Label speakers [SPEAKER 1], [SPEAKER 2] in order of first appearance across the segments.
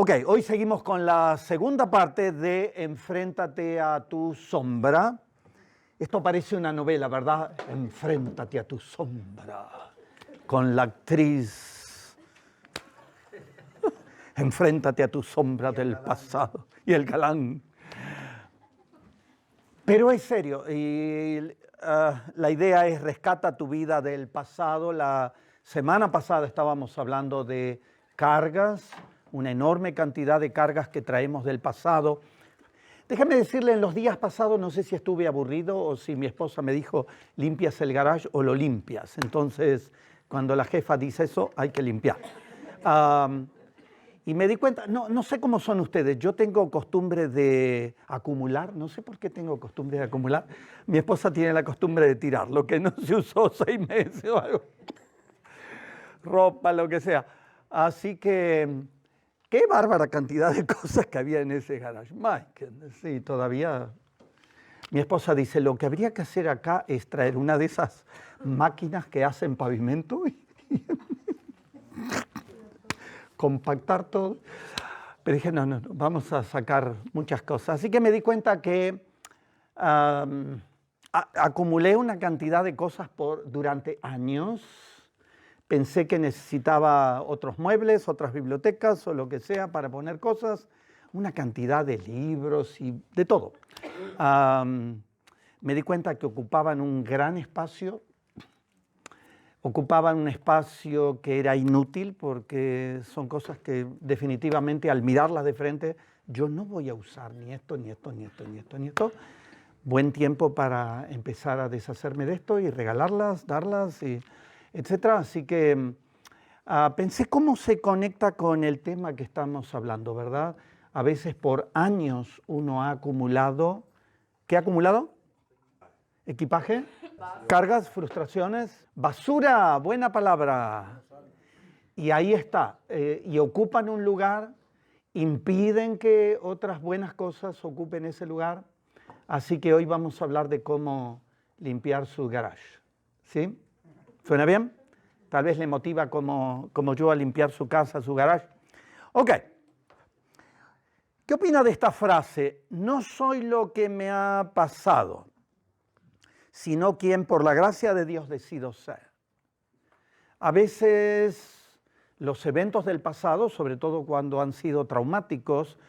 [SPEAKER 1] Ok, hoy seguimos con la segunda parte de Enfréntate a tu sombra. Esto parece una novela, ¿verdad? Enfréntate a tu sombra. Con la actriz. Enfréntate a tu sombra del pasado. Y el galán. Pero es serio. Y la idea es rescata tu vida del pasado. La semana pasada estábamos hablando de cargas, una enorme cantidad de cargas que traemos del pasado. Déjame decirle, en los días pasados no sé si estuve aburrido o si mi esposa me dijo, limpias el garage o lo limpias. Entonces, cuando la jefa dice eso, hay que limpiar. Y me di cuenta, no sé cómo son ustedes, yo tengo costumbre de acumular, no sé por qué tengo costumbre de acumular. Mi esposa tiene la costumbre de tirar, lo que no se usó 6 meses o algo, ropa, lo que sea. Así que, qué bárbara cantidad de cosas que había en ese garage. Mike, sí, todavía. Mi esposa dice, lo que habría que hacer acá es traer una de esas máquinas que hacen pavimento y compactar todo. Pero dije, no, vamos a sacar muchas cosas. Así que me di cuenta que acumulé una cantidad de cosas durante años. Pensé que necesitaba otros muebles, otras bibliotecas o lo que sea para poner cosas, una cantidad de libros y de todo. Me di cuenta que ocupaban un gran espacio, ocupaban un espacio que era inútil porque son cosas que definitivamente al mirarlas de frente yo no voy a usar ni esto, ni esto, ni esto, ni esto, ni esto. Buen tiempo para empezar a deshacerme de esto y regalarlas, darlas y etcétera. Así que pensé cómo se conecta con el tema que estamos hablando, ¿verdad? A veces por años uno ha acumulado, ¿qué ha acumulado? Equipaje, cargas, frustraciones, basura, buena palabra. Y ahí está, y ocupan un lugar, impiden que otras buenas cosas ocupen ese lugar. Así que hoy vamos a hablar de cómo limpiar su garage. ¿Sí? ¿Suena bien? Tal vez le motiva como yo a limpiar su casa, su garage. Ok. ¿Qué opina de esta frase? No soy lo que me ha pasado, sino quien por la gracia de Dios decido ser. A veces los eventos del pasado, sobre todo cuando han sido traumáticos,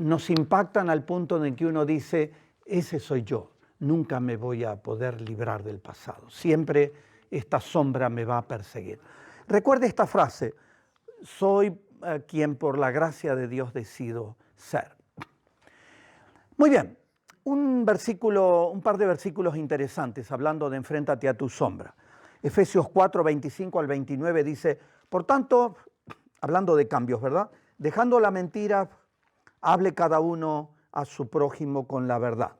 [SPEAKER 1] nos impactan al punto en que uno dice, ese soy yo, nunca me voy a poder librar del pasado, siempre esta sombra me va a perseguir. Recuerde esta frase, soy quien por la gracia de Dios decido ser. Muy bien, un par de versículos interesantes hablando de enfréntate a tu sombra. Efesios 4, 25 al 29 dice, por tanto, hablando de cambios, ¿verdad? Dejando la mentira, hable cada uno a su prójimo con la verdad.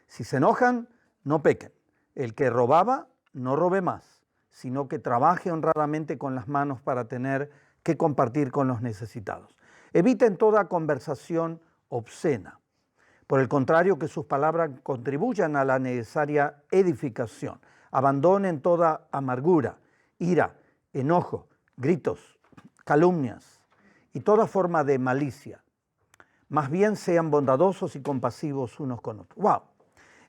[SPEAKER 1] Si se enojan, no pequen. El que robaba, no robe más, sino que trabaje honradamente con las manos para tener que compartir con los necesitados. Eviten toda conversación obscena. Por el contrario, que sus palabras contribuyan a la necesaria edificación. Abandonen toda amargura, ira, enojo, gritos, calumnias y toda forma de malicia. Más bien sean bondadosos y compasivos unos con otros. ¡Wow!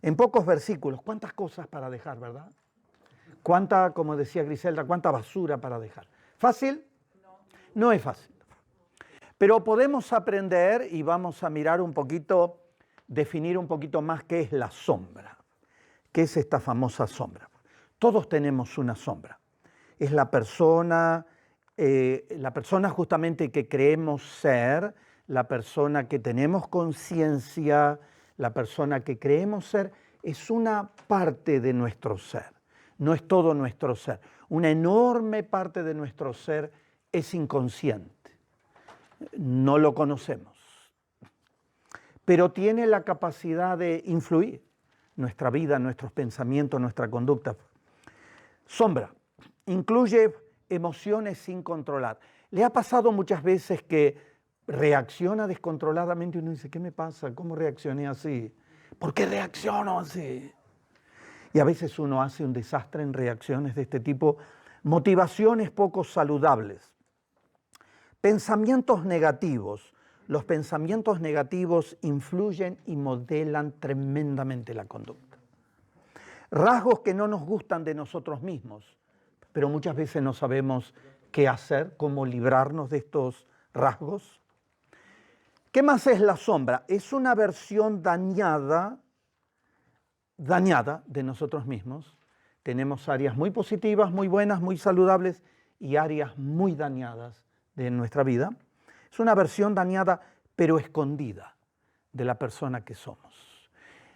[SPEAKER 1] En pocos versículos, ¿cuántas cosas para dejar, verdad? ¿Cuánta, como decía Griselda, cuánta basura para dejar? ¿Fácil? No es fácil. Pero podemos aprender y vamos a mirar un poquito, definir un poquito más qué es la sombra. ¿Qué es esta famosa sombra? Todos tenemos una sombra. Es la persona justamente que creemos ser, la persona que tenemos conciencia, la persona que creemos ser, es una parte de nuestro ser, no es todo nuestro ser. Una enorme parte de nuestro ser es inconsciente, no lo conocemos, pero tiene la capacidad de influir nuestra vida, nuestros pensamientos, nuestra conducta. Sombra incluye emociones sin controlar. ¿Le ha pasado muchas veces que reacciona descontroladamente y uno dice, ¿qué me pasa? ¿Cómo reaccioné así? ¿Por qué reacciono así? Y a veces uno hace un desastre en reacciones de este tipo, motivaciones poco saludables. Pensamientos negativos. Los pensamientos negativos influyen y modelan tremendamente la conducta. Rasgos que no nos gustan de nosotros mismos, pero muchas veces no sabemos qué hacer, cómo librarnos de estos rasgos. ¿Qué más es la sombra? Es una versión dañada de nosotros mismos. Tenemos áreas muy positivas, muy buenas, muy saludables y áreas muy dañadas de nuestra vida. Es una versión dañada, pero escondida de la persona que somos.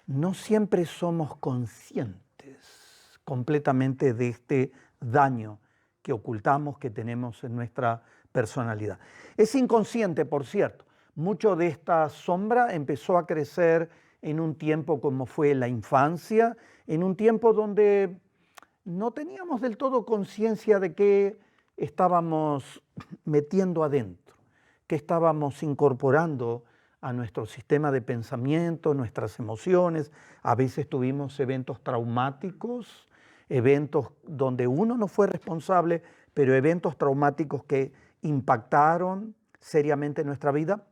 [SPEAKER 1] No siempre somos conscientes completamente de este daño que ocultamos, que tenemos en nuestra personalidad. Es inconsciente, por cierto. Mucho de esta sombra empezó a crecer en un tiempo como fue la infancia, en un tiempo donde no teníamos del todo conciencia de qué estábamos metiendo adentro, qué estábamos incorporando a nuestro sistema de pensamiento, nuestras emociones. A veces tuvimos eventos traumáticos, eventos donde uno no fue responsable, pero eventos traumáticos que impactaron seriamente nuestra vida.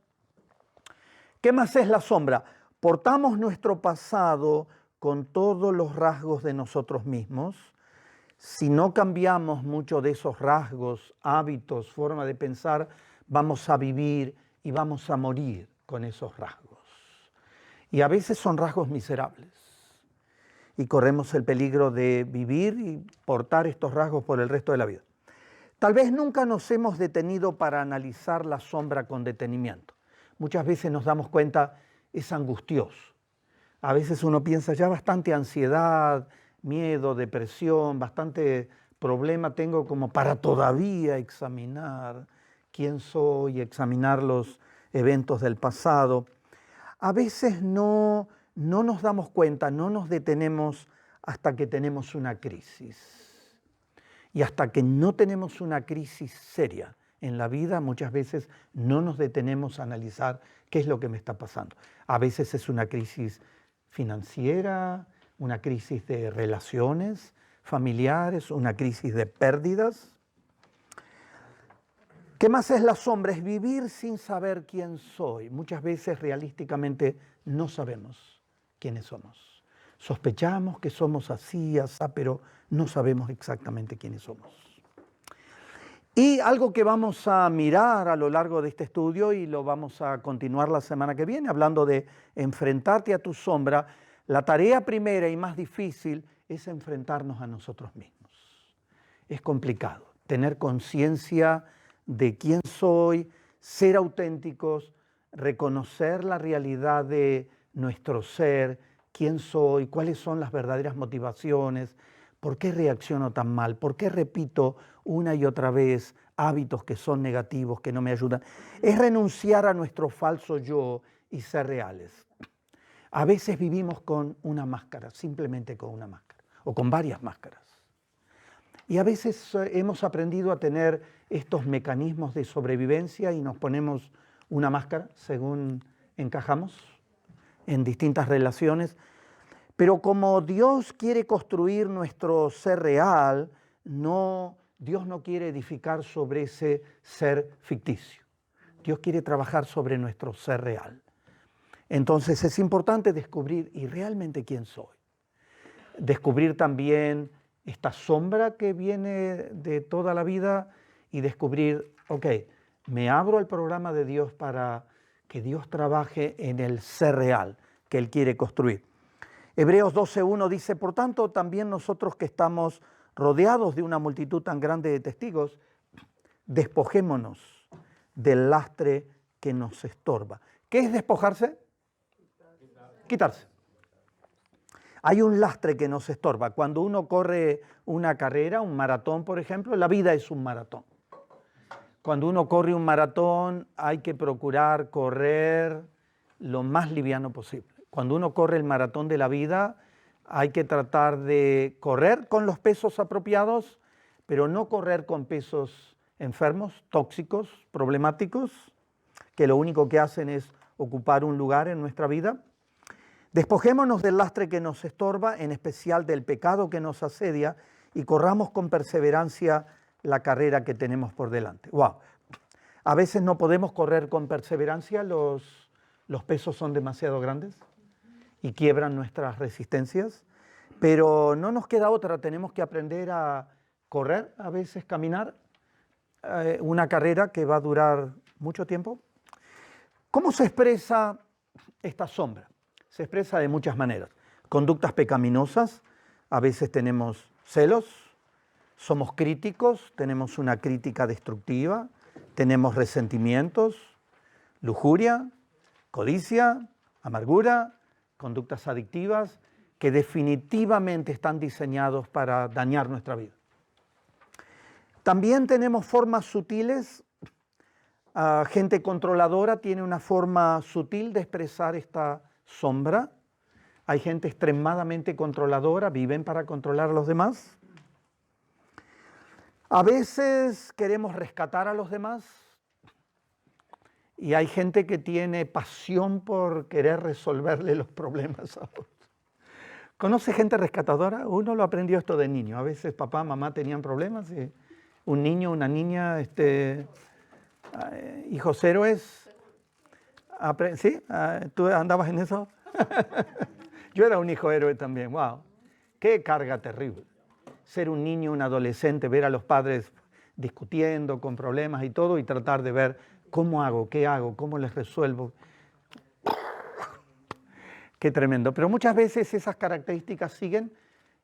[SPEAKER 1] ¿Qué más es la sombra? Portamos nuestro pasado con todos los rasgos de nosotros mismos. Si no cambiamos mucho de esos rasgos, hábitos, forma de pensar, vamos a vivir y vamos a morir con esos rasgos. Y a veces son rasgos miserables. Y corremos el peligro de vivir y portar estos rasgos por el resto de la vida. Tal vez nunca nos hemos detenido para analizar la sombra con detenimiento. Muchas veces nos damos cuenta, es angustioso. A veces uno piensa ya bastante ansiedad, miedo, depresión, bastante problema tengo como para todavía examinar quién soy, examinar los eventos del pasado. A veces no nos damos cuenta, no nos detenemos hasta que tenemos una crisis. Y hasta que no tenemos una crisis seria en la vida, muchas veces no nos detenemos a analizar qué es lo que me está pasando. A veces es una crisis financiera, una crisis de relaciones familiares, una crisis de pérdidas. ¿Qué más es la sombra? Es vivir sin saber quién soy. Muchas veces realísticamente no sabemos quiénes somos. Sospechamos que somos así, asá, pero no sabemos exactamente quiénes somos. Y algo que vamos a mirar a lo largo de este estudio, y lo vamos a continuar la semana que viene, hablando de enfrentarte a tu sombra, la tarea primera y más difícil es enfrentarnos a nosotros mismos. Es complicado tener conciencia de quién soy, ser auténticos, reconocer la realidad de nuestro ser, quién soy, cuáles son las verdaderas motivaciones, por qué reacciono tan mal, por qué repito una y otra vez hábitos que son negativos, que no me ayudan. Es renunciar a nuestro falso yo y ser reales. A veces vivimos con una máscara, simplemente con una máscara, o con varias máscaras. Y a veces hemos aprendido a tener estos mecanismos de sobrevivencia y nos ponemos una máscara según encajamos en distintas relaciones. Pero como Dios quiere construir nuestro ser real, Dios no quiere edificar sobre ese ser ficticio. Dios quiere trabajar sobre nuestro ser real. Entonces es importante descubrir y realmente quién soy. Descubrir también esta sombra que viene de toda la vida y descubrir, ok, me abro al programa de Dios para que Dios trabaje en el ser real que Él quiere construir. Hebreos 12:1 dice, por tanto, también nosotros que estamos rodeados de una multitud tan grande de testigos, despojémonos del lastre que nos estorba. ¿Qué es despojarse? Quitarse. Hay un lastre que nos estorba. Cuando uno corre una carrera, un maratón, por ejemplo, la vida es un maratón. Cuando uno corre un maratón, hay que procurar correr lo más liviano posible. Cuando uno corre el maratón de la vida, hay que tratar de correr con los pesos apropiados, pero no correr con pesos enfermos, tóxicos, problemáticos, que lo único que hacen es ocupar un lugar en nuestra vida. Despojémonos del lastre que nos estorba, en especial del pecado que nos asedia, y corramos con perseverancia la carrera que tenemos por delante. ¡Wow! A veces no podemos correr con perseverancia, los pesos son demasiado grandes y quiebran nuestras resistencias, pero no nos queda otra, tenemos que aprender a correr, a veces caminar, una carrera que va a durar mucho tiempo. ¿Cómo se expresa esta sombra? Se expresa de muchas maneras. Conductas pecaminosas, a veces tenemos celos, somos críticos, tenemos una crítica destructiva, tenemos resentimientos, lujuria, codicia, amargura, conductas adictivas que definitivamente están diseñados para dañar nuestra vida. También tenemos formas sutiles. Gente controladora tiene una forma sutil de expresar esta sombra. Hay gente extremadamente controladora, viven para controlar a los demás. A veces queremos rescatar a los demás y hay gente que tiene pasión por querer resolverle los problemas a otros. ¿Conoce gente rescatadora? Uno lo aprendió esto de niño. A veces papá, mamá tenían problemas y un niño, una niña, hijos héroes. ¿Sí? ¿Tú andabas en eso? Yo era un hijo héroe también. ¡Wow! ¡Qué carga terrible! Ser un niño, un adolescente, ver a los padres discutiendo con problemas y todo y tratar de ver cómo hago, qué hago, cómo les resuelvo. Qué tremendo. Pero muchas veces esas características siguen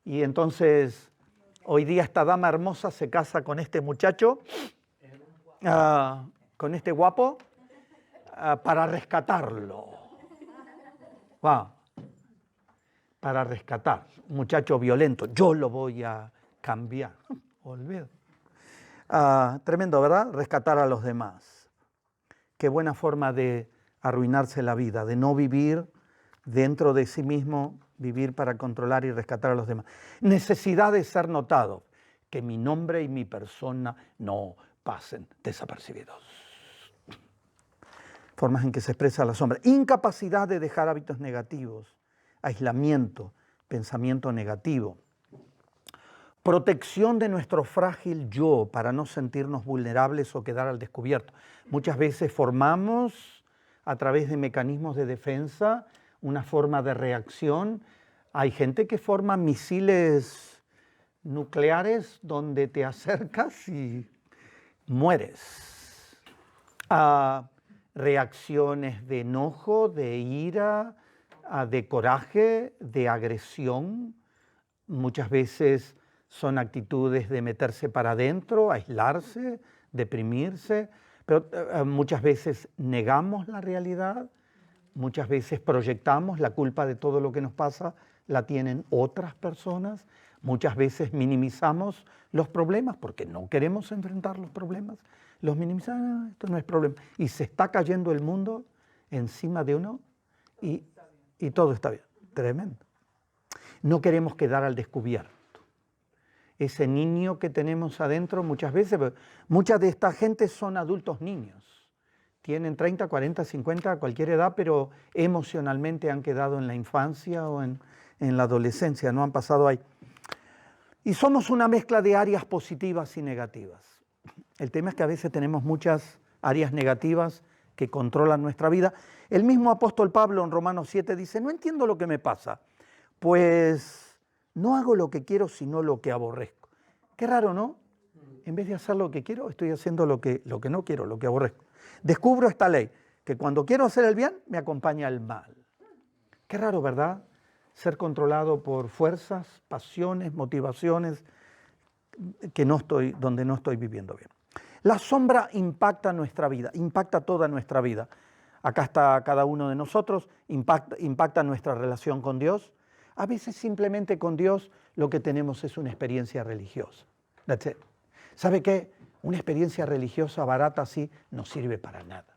[SPEAKER 1] y entonces hoy día esta dama hermosa se casa con este muchacho, con este guapo, para rescatarlo. Wow. Para rescatar. Un muchacho violento. Yo lo voy a cambiar. Olvido. Tremendo, ¿verdad? Rescatar a los demás. Qué buena forma de arruinarse la vida, de no vivir dentro de sí mismo, vivir para controlar y rescatar a los demás. Necesidad de ser notado, que mi nombre y mi persona no pasen desapercibidos. Formas en que se expresa la sombra. Incapacidad de dejar hábitos negativos, aislamiento, pensamiento negativo. Protección de nuestro frágil yo para no sentirnos vulnerables o quedar al descubierto. Muchas veces formamos a través de mecanismos de defensa una forma de reacción. Hay gente que forma misiles nucleares donde te acercas y mueres. Reacciones de enojo, de ira, de coraje, de agresión. Muchas veces son actitudes de meterse para adentro, aislarse, deprimirse, pero muchas veces negamos la realidad, muchas veces proyectamos la culpa de todo lo que nos pasa, la tienen otras personas, muchas veces minimizamos los problemas porque no queremos enfrentar los problemas, los minimizamos, esto no es problema, y se está cayendo el mundo encima de uno y todo está bien, tremendo. No queremos quedar al descubierto. Ese niño que tenemos adentro muchas veces, muchas de esta gente son adultos niños. Tienen 30, 40, 50, cualquier edad, pero emocionalmente han quedado en la infancia o en la adolescencia, no han pasado ahí. Y somos una mezcla de áreas positivas y negativas. El tema es que a veces tenemos muchas áreas negativas que controlan nuestra vida. El mismo apóstol Pablo en Romanos 7 dice, no entiendo lo que me pasa, pues no hago lo que quiero, sino lo que aborrezco. Qué raro, ¿no? En vez de hacer lo que quiero, estoy haciendo lo que no quiero, lo que aborrezco. Descubro esta ley, que cuando quiero hacer el bien, me acompaña el mal. Qué raro, ¿verdad? Ser controlado por fuerzas, pasiones, motivaciones donde no estoy viviendo bien. La sombra impacta nuestra vida, impacta toda nuestra vida. Acá está cada uno de nosotros, impacta nuestra relación con Dios. A veces simplemente con Dios lo que tenemos es una experiencia religiosa. That's it. ¿Sabe qué? Una experiencia religiosa barata así no sirve para nada.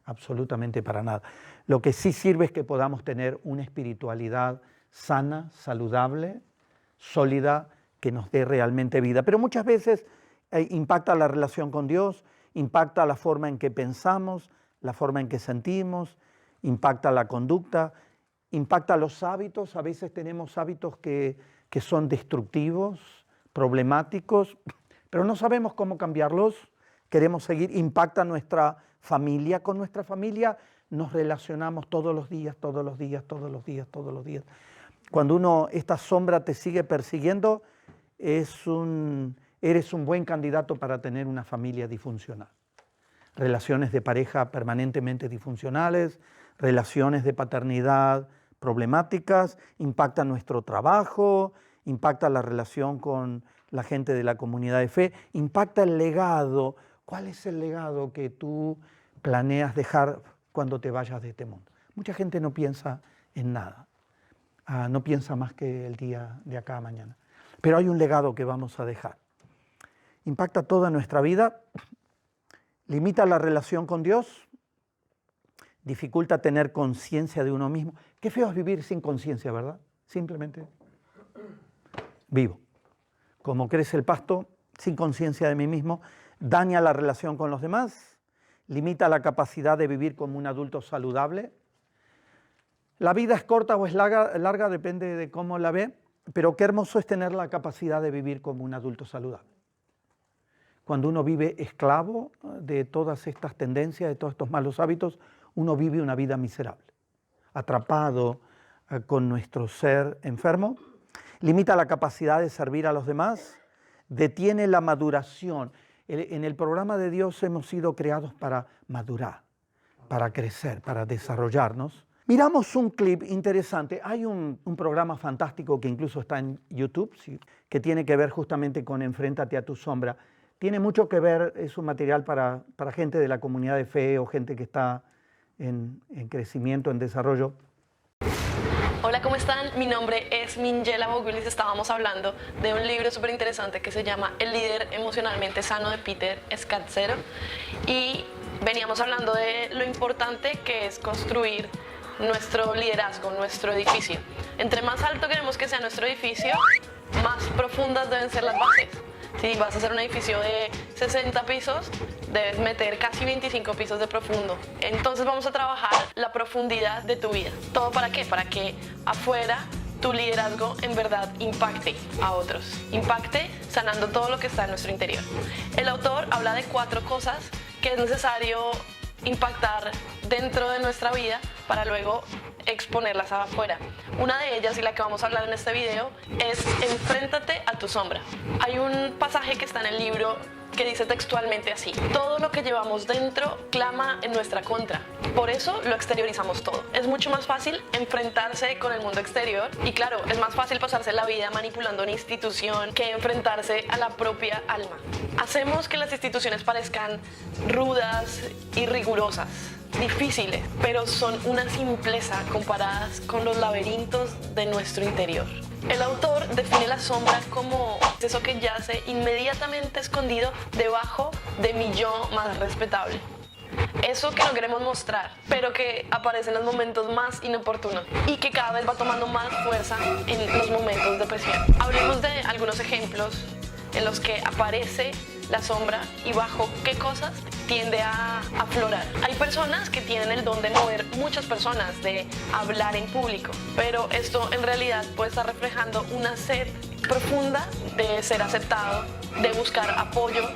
[SPEAKER 1] Absolutamente para nada. Lo que sí sirve es que podamos tener una espiritualidad sana, saludable, sólida, que nos dé realmente vida. Pero muchas veces impacta la relación con Dios, impacta la forma en que pensamos, la forma en que sentimos, impacta la conducta, impacta los hábitos. A veces tenemos hábitos que son destructivos, problemáticos, pero no sabemos cómo cambiarlos. queremos seguir, impacta nuestra familia. Con nuestra familia nos relacionamos todos los días, todos los días, todos los días, todos los días. Cuando esta sombra te sigue persiguiendo, eres un buen candidato para tener una familia disfuncional. Relaciones de pareja permanentemente disfuncionales, relaciones de paternidad problemáticas, impacta nuestro trabajo, impacta la relación con la gente de la comunidad de fe, impacta el legado. ¿Cuál es el legado que tú planeas dejar cuando te vayas de este mundo? Mucha gente no piensa en nada, no piensa más que el día de acá a mañana. Pero hay un legado que vamos a dejar. Impacta toda nuestra vida, limita la relación con Dios, dificulta tener conciencia de uno mismo. Qué feo es vivir sin conciencia, ¿verdad? Simplemente vivo. Como crece el pasto, sin conciencia de mí mismo, daña la relación con los demás, limita la capacidad de vivir como un adulto saludable. La vida es corta o es larga, depende de cómo la ve, pero qué hermoso es tener la capacidad de vivir como un adulto saludable. Cuando uno vive esclavo de todas estas tendencias, de todos estos malos hábitos, uno vive una vida miserable, atrapado con nuestro ser enfermo, limita la capacidad de servir a los demás, detiene la maduración. En el programa de Dios hemos sido creados para madurar, para crecer, para desarrollarnos. Miramos un clip interesante. Hay un programa fantástico que incluso está en YouTube, ¿sí?, que tiene que ver justamente con Enfréntate a tu sombra. Tiene mucho que ver, es un material para gente de la comunidad de fe o gente que está en crecimiento, en desarrollo.
[SPEAKER 2] Hola, ¿cómo están? Mi nombre es Minjela Bogulis. Estábamos hablando de un libro súper interesante que se llama El líder emocionalmente sano de Peter Scazzero, y veníamos hablando de lo importante que es construir nuestro liderazgo, nuestro edificio. Entre más alto queremos que sea nuestro edificio, más profundas deben ser las bases. Si vas a hacer un edificio de 60 pisos, debes meter casi 25 pisos de profundo. Entonces vamos a trabajar la profundidad de tu vida. ¿Todo para qué? Para que afuera tu liderazgo en verdad impacte a otros. Impacte sanando todo lo que está en nuestro interior. El autor habla de 4 cosas que es necesario impactar dentro de nuestra vida para luego exponerlas afuera. Una de ellas, y la que vamos a hablar en este video, es enfréntate a tu sombra. Hay un pasaje que está en el libro que dice textualmente así: todo lo que llevamos dentro clama en nuestra contra, por eso lo exteriorizamos todo. Es mucho más fácil enfrentarse con el mundo exterior, y claro, es más fácil pasarse la vida manipulando una institución que enfrentarse a la propia alma. Hacemos que las instituciones parezcan rudas y rigurosas, difíciles, pero son una simpleza comparadas con los laberintos de nuestro interior. El autor define la sombra como eso que yace inmediatamente escondido debajo de mi yo más respetable. Eso que no queremos mostrar, pero que aparece en los momentos más inoportunos y que cada vez va tomando más fuerza en los momentos de presión. Hablemos de algunos ejemplos en los que aparece la sombra y bajo qué cosas tiende a aflorar. Hay personas que tienen el don de mover muchas personas, de hablar en público, pero esto en realidad puede estar reflejando una sed profunda de ser aceptado, de buscar apoyo,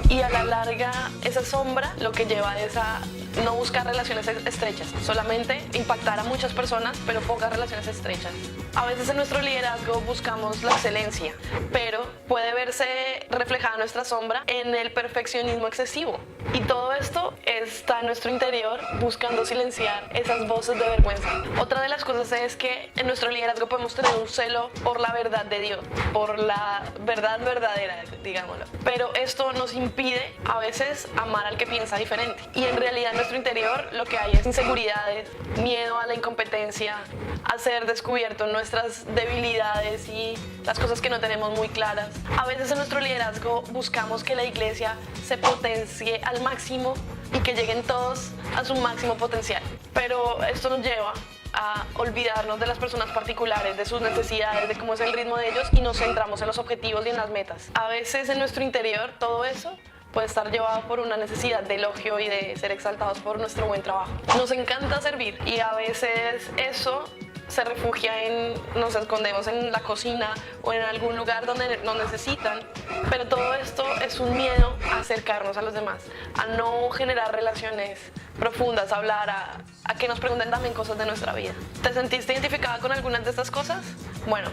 [SPEAKER 2] y a la larga esa sombra lo que lleva es a no buscar relaciones estrechas, solamente impactar a muchas personas, pero pocas relaciones estrechas. A veces en nuestro liderazgo buscamos la excelencia, pero puede verse reflejada nuestra sombra en el perfeccionismo excesivo. Y todo esto está en nuestro interior buscando silenciar esas voces de vergüenza. Otra de las cosas es que en nuestro liderazgo podemos tener un celo por la verdad de Dios, por la verdad verdadera, digámoslo. Pero esto nos impide a veces amar al que piensa diferente. Y en realidad en nuestro interior lo que hay es inseguridades, miedo a la incompetencia, a ser descubierto nuestras debilidades y las cosas que no tenemos muy claras. A veces en nuestro liderazgo buscamos que la iglesia se potencie al máximo y que lleguen todos a su máximo potencial. Pero esto nos lleva a olvidarnos de las personas particulares, de sus necesidades, de cómo es el ritmo de ellos, y nos centramos en los objetivos y en las metas. A veces en nuestro interior todo eso puede estar llevado por una necesidad de elogio y de ser exaltados por nuestro buen trabajo. Nos encanta servir y a veces eso se refugia nos escondemos en la cocina o en algún lugar donde nos necesitan, pero todo esto es un miedo a acercarnos a los demás, a no generar relaciones profundas, a hablar, a que nos pregunten también cosas de nuestra vida. ¿Te sentiste identificada con algunas de estas cosas? Bueno,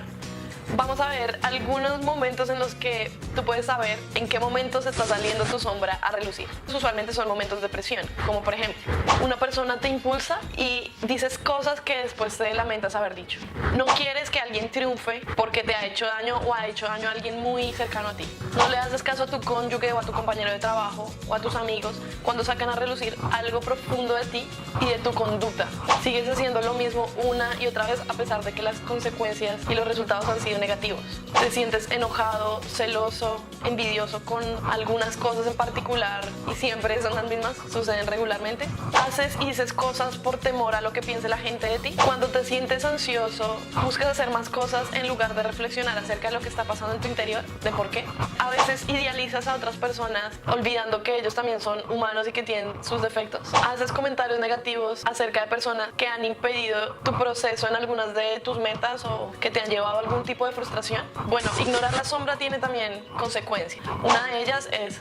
[SPEAKER 2] vamos a ver algunos momentos en los que tú puedes saber en qué momentos está saliendo tu sombra a relucir. Usualmente son momentos de presión, como por ejemplo, una persona te impulsa y dices cosas que después te lamentas haber dicho. No quieres que alguien triunfe porque te ha hecho daño o ha hecho daño a alguien muy cercano a ti. No le haces caso a tu cónyuge o a tu compañero de trabajo o a tus amigos cuando sacan a relucir algo profundo de ti y de tu conducta. Sigues haciendo lo mismo una y otra vez a pesar de que las consecuencias y los resultados han sido negativos. Te sientes enojado, celoso, envidioso con algunas cosas en particular y siempre son las mismas, suceden regularmente. Haces y dices cosas por temor a lo que piense la gente de ti. Cuando te sientes ansioso, buscas hacer más cosas en lugar de reflexionar acerca de lo que está pasando en tu interior, de por qué. A veces idealizas a otras personas olvidando que ellos también son humanos y que tienen sus defectos. Haces comentarios negativos acerca de personas que han impedido tu proceso en algunas de tus metas o que te han llevado a algún tipo de frustración. Bueno, ignorar la sombra tiene también consecuencias. Una de ellas es,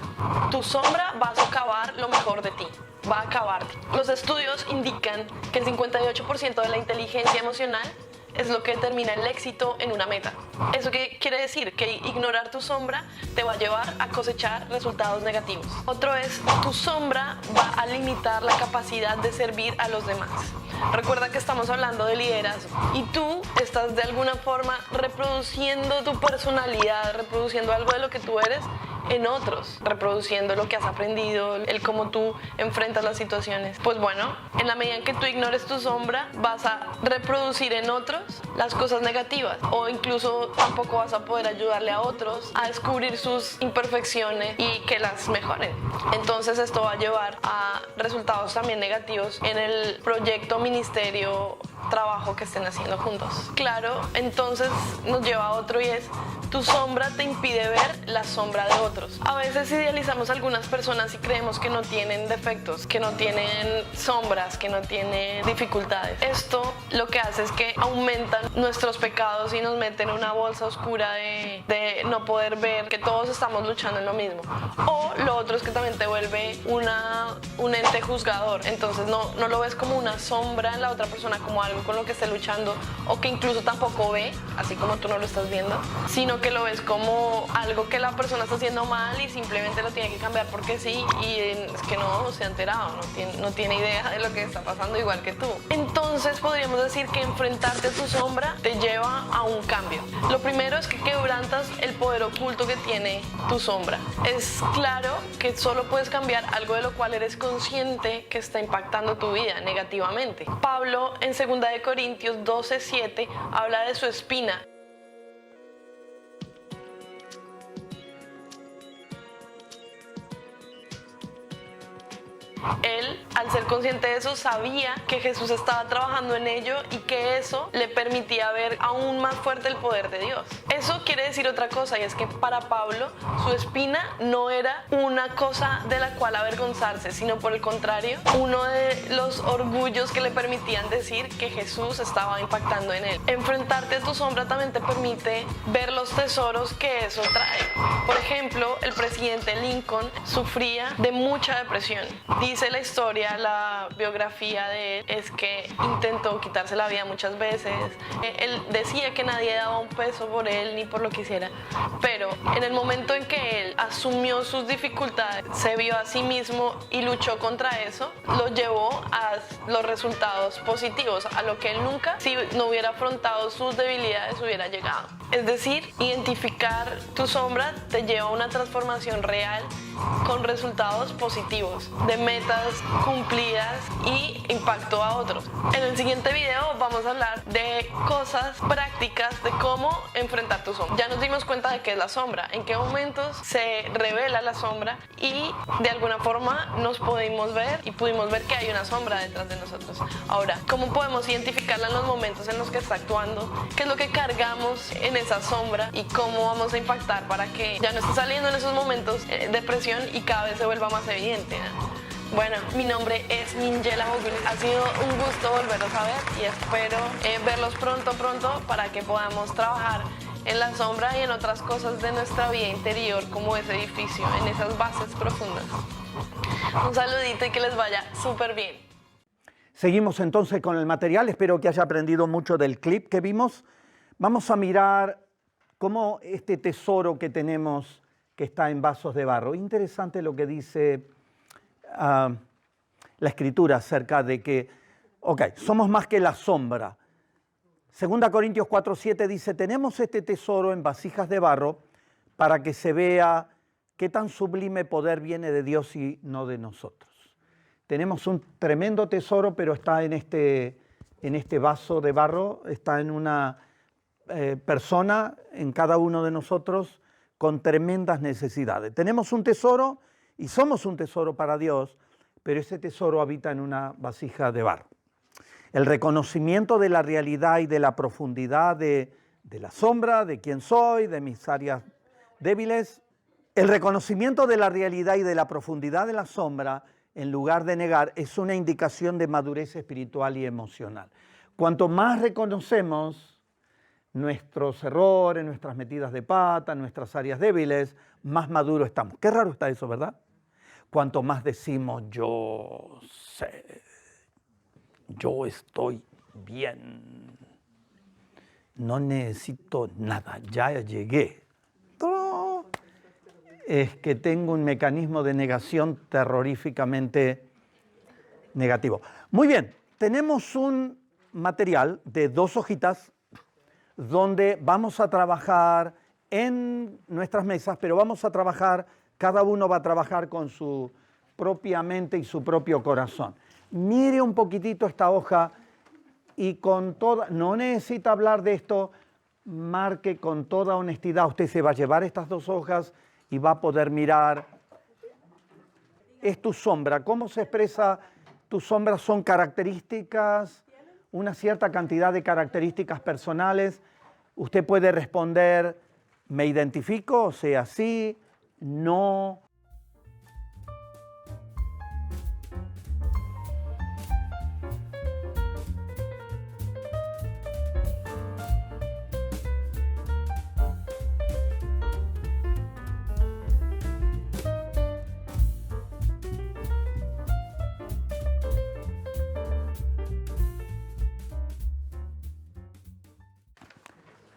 [SPEAKER 2] tu sombra va a socavar lo mejor de ti, va a acabarte. Los estudios indican que el 58% de la inteligencia emocional es lo que determina el éxito en una meta. ¿Eso qué quiere decir? Que ignorar tu sombra te va a llevar a cosechar resultados negativos. Otro es, tu sombra va a limitar la capacidad de servir a los demás. Recuerda que estamos hablando de liderazgo y tú estás de alguna forma reproduciendo tu personalidad, reproduciendo algo de lo que tú eres en otros, reproduciendo lo que has aprendido, el cómo tú enfrentas las situaciones. Pues bueno, en la medida en que tú ignores tu sombra, vas a reproducir en otros las cosas negativas o incluso tampoco vas a poder ayudarle a otros a descubrir sus imperfecciones y que las mejoren. Entonces esto va a llevar a resultados también negativos en el proyecto, ministerio, trabajo que estén haciendo juntos. Claro, entonces nos lleva a otro y es, tu sombra te impide ver la sombra de otros. A veces idealizamos a algunas personas y creemos que no tienen defectos, que no tienen sombras, que no tienen dificultades. Esto lo que hace es que aumentan nuestros pecados y nos meten en una bolsa oscura de no poder ver que todos estamos luchando en lo mismo. O lo otro es que también te vuelve un ente juzgador. Entonces no lo ves como una sombra en la otra persona, como algo con lo que esté luchando o que incluso tampoco ve, así como tú no lo estás viendo, sino que lo ves como algo que la persona está haciendo mal y simplemente lo tiene que cambiar porque sí, y es que no se ha enterado, no tiene idea de lo que está pasando igual que tú. Entonces podríamos decir que enfrentarte a tu sombra te lleva a un cambio. Lo primero es que quebrantas el poder oculto que tiene tu sombra. Es claro que solo puedes cambiar algo de lo cual eres consciente que está impactando tu vida negativamente. Pablo en 2 Corintios 12:7 habla de su espina. Él, al ser consciente de eso, sabía que Jesús estaba trabajando en ello y que eso le permitía ver aún más fuerte el poder de Dios. Eso quiere decir otra cosa, y es que para Pablo su espina no era una cosa de la cual avergonzarse, sino por el contrario, uno de los orgullos que le permitían decir que Jesús estaba impactando en él. Enfrentarte a tu sombra también te permite ver los tesoros que eso trae. Por ejemplo, el presidente Lincoln sufría de mucha depresión. Dice la historia, la biografía de él, es que intentó quitarse la vida muchas veces. Él decía que nadie daba un peso por él ni por lo que hiciera, pero en el momento en que él asumió sus dificultades, se vio a sí mismo y luchó contra eso, lo llevó a los resultados positivos, a lo que él nunca, si no hubiera afrontado sus debilidades, hubiera llegado. Es decir, identificar tu sombra te lleva a una transformación real con resultados positivos, de metas cumplidas y impacto a otros. En el siguiente video vamos a hablar de cosas prácticas de cómo enfrentar tu sombra. Ya nos dimos cuenta de qué es la sombra, en qué momentos se revela la sombra y de alguna forma nos pudimos ver que hay una sombra detrás de nosotros. Ahora, ¿cómo podemos identificarla en los momentos en los que está actuando? ¿Qué es lo que cargamos en esa sombra y cómo vamos a impactar para que ya no esté saliendo en esos momentos de presión y cada vez se vuelva más evidente, ¿no? Bueno, mi nombre es Minjela Bogul. Ha sido un gusto volveros a ver y espero verlos pronto para que podamos trabajar en la sombra y en otras cosas de nuestra vida interior, como ese edificio, en esas bases profundas. Un saludito y que les vaya súper bien.
[SPEAKER 1] Seguimos entonces con el material. Espero que haya aprendido mucho del clip que vimos. Vamos a mirar cómo este tesoro que tenemos, que está en vasos de barro. Interesante lo que dice la Escritura acerca de que, somos más que la sombra. 2 Corintios 4:7 dice, tenemos este tesoro en vasijas de barro para que se vea qué tan sublime poder viene de Dios y no de nosotros. Tenemos un tremendo tesoro, pero está en este vaso de barro, está en una persona, en cada uno de nosotros, con tremendas necesidades. Tenemos un tesoro y somos un tesoro para Dios, pero ese tesoro habita en una vasija de barro. El reconocimiento de la realidad y de la profundidad de la sombra, de quién soy, de mis áreas débiles. El reconocimiento de la realidad y de la profundidad de la sombra, en lugar de negar, es una indicación de madurez espiritual y emocional. Cuanto más reconocemos nuestros errores, nuestras metidas de pata, nuestras áreas débiles, más maduros estamos. Qué raro está eso, ¿verdad? Cuanto más decimos, yo sé, yo estoy bien, no necesito nada, ya llegué. No, es que tengo un mecanismo de negación terroríficamente negativo. Muy bien, tenemos un material de 2 hojitas donde vamos a trabajar en nuestras mesas, pero vamos a trabajar, cada uno va a trabajar con su propia mente y su propio corazón. Mire un poquitito esta hoja y no necesita hablar de esto, marque con toda honestidad. Usted se va a llevar estas 2 hojas y va a poder mirar. Es tu sombra. ¿Cómo se expresa? Tus sombras son características, una cierta cantidad de características personales. Usted puede responder, me identifico, o sea, sí, no.